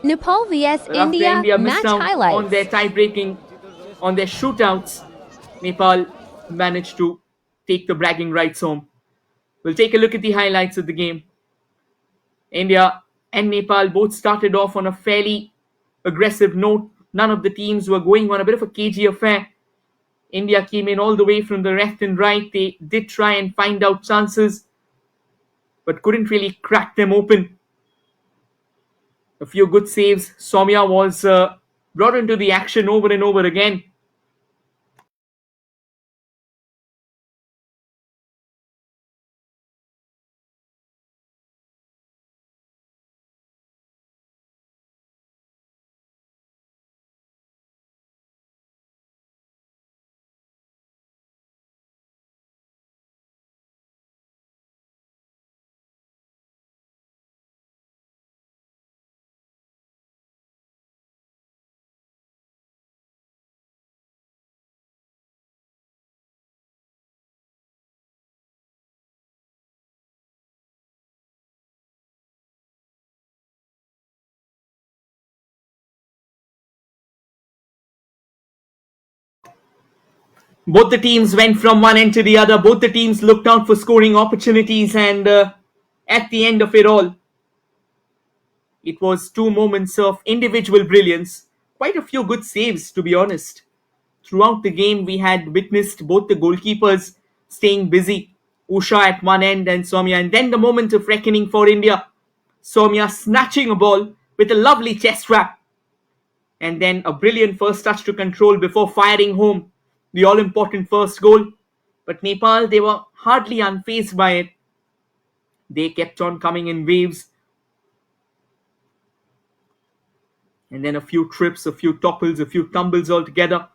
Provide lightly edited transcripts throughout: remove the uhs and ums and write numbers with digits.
Nepal vs Well, after India India missed match out on their highlights. tie-breaking, on their shootouts, Nepal managed to take the bragging rights home. We'll take a look at the highlights of the game. India and Nepal both started off on a fairly aggressive note. None of the teams were going on a bit of a cagey affair. India came in all the way from the left and right. They did try and find out chances, but couldn't really crack them open. A few good saves. Soumya was brought into the action over and over again. Both the teams went from one end to the other. Both the teams looked out for scoring opportunities, and at the end of it all, it was two moments of individual brilliance. Quite a few good saves, to be honest. Throughout the game, we had witnessed both the goalkeepers staying busy. Usha at one end and Soumya, and then the moment of reckoning for India. Soumya snatching a ball with a lovely chest wrap, and then a brilliant first touch to control before firing home the all important first goal. But Nepal, they were hardly unfazed by it. They kept on coming in waves, and then a few trips, a few topples, a few tumbles altogether.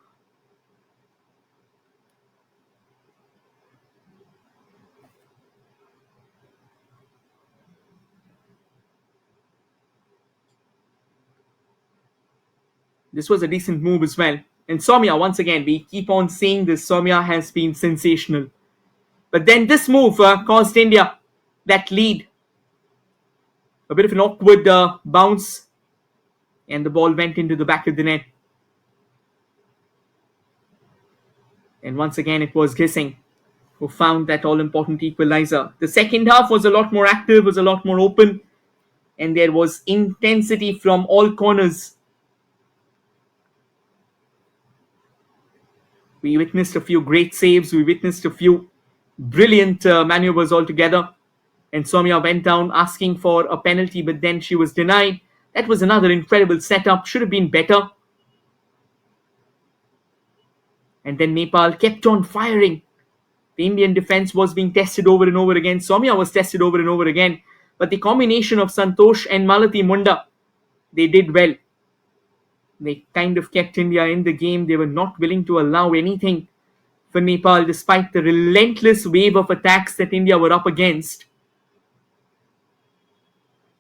This was a decent move as well. And Soumya, once again, we keep on saying this, Soumya has been sensational. But then this move caused India that lead. A bit of an awkward bounce, and the ball went into the back of the net. And once again, it was Gissing who found that all important equalizer. The second half was a lot more active, was a lot more open, and there was intensity from all corners. We witnessed a few great saves, we witnessed a few brilliant maneuvers altogether. And Soumya went down asking for a penalty, but then she was denied. That was another incredible setup, should have been better. And then Nepal kept on firing. The Indian defense was being tested over and over again. Soumya was tested over and over again. But the combination of Santosh and Malati Munda, they did well. They kind of kept India in the game. They were not willing to allow anything for Nepal despite the relentless wave of attacks that India were up against.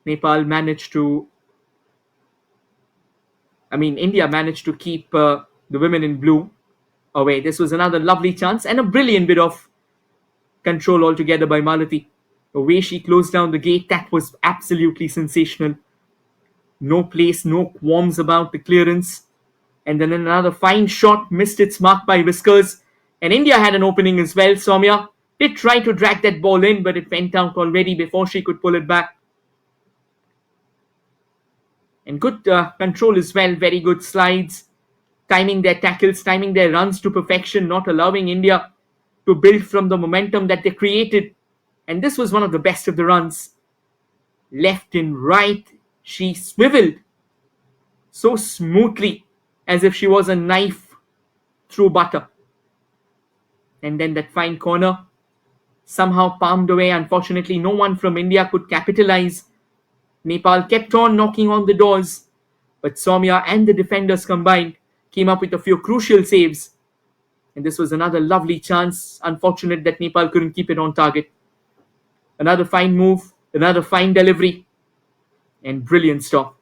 India managed to keep the women in blue away. This was another lovely chance and a brilliant bit of control altogether by Malati. The way she closed down the gate, that was absolutely sensational. No place, no qualms about the clearance. And then another fine shot missed its mark by Whiskers. And India had an opening as well. Soumya did try to drag that ball in, but it went out already before she could pull it back. And good control as well. Very good slides. Timing their tackles, timing their runs to perfection, not allowing India to build from the momentum that they created. And this was one of the best of the runs. Left and right, she swiveled so smoothly as if she was a knife through butter. And then that fine corner, somehow palmed away. Unfortunately, no one from India could capitalize. Nepal kept on knocking on the doors, but Soumya and the defenders combined came up with a few crucial saves. And this was another lovely chance. Unfortunate that Nepal couldn't keep it on target. Another fine move, another fine delivery, and brilliant stop.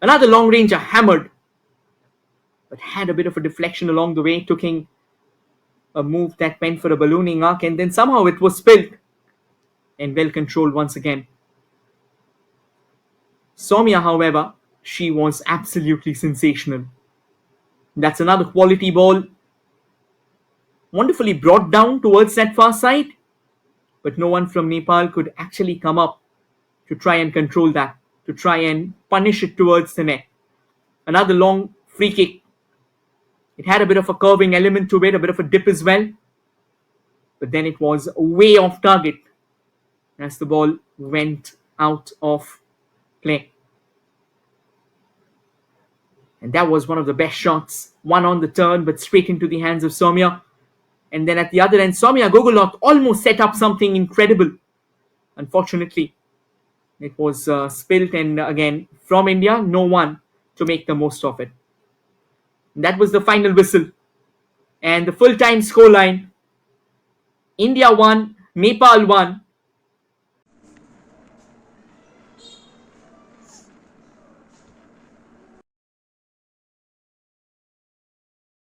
Another long ranger hammered, but had a bit of a deflection along the way, taking a move that went for a ballooning arc, and then somehow it was spilled and well controlled once again. Soumya, however, she was absolutely sensational. That's another quality ball, wonderfully brought down towards that far side, but no one from Nepal could actually come up to try and control that, to try and punish it towards the net. Another long free kick. It had a bit of a curving element to it, a bit of a dip as well, but then it was way off target as the ball went out of play. And that was one of the best shots. One on the turn, but straight into the hands of Soumya. And then at the other end, Soumya Gogolok almost set up something incredible. Unfortunately, it was spilt, and again, from India, no one to make the most of it. And that was the final whistle. And the full-time scoreline, India 1, Nepal 1.